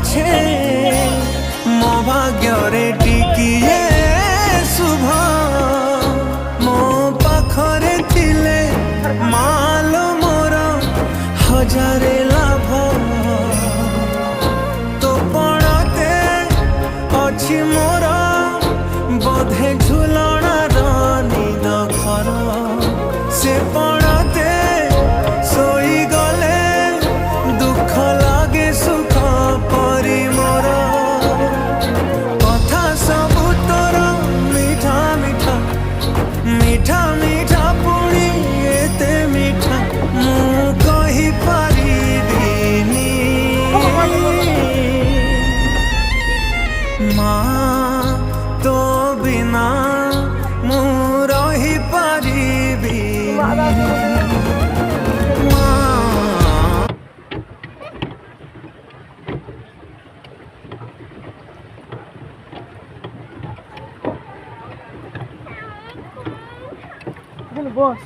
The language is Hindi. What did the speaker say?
अच्छे मो भाग्य टिकिए शुभ मो पाखरे थिले मालो मोर हजारे लाभ तो पड़ते अच्छी मोर बोधे झुलणार निद घर से पड़ते सोई गले दुख लागे सुख परी मोर कथा सबु तोर मीठा मीठा मीठा मीठा पुणी एते मीठा मु कहि पारिबिनी माँ तो बिना मु रही पारिबी বস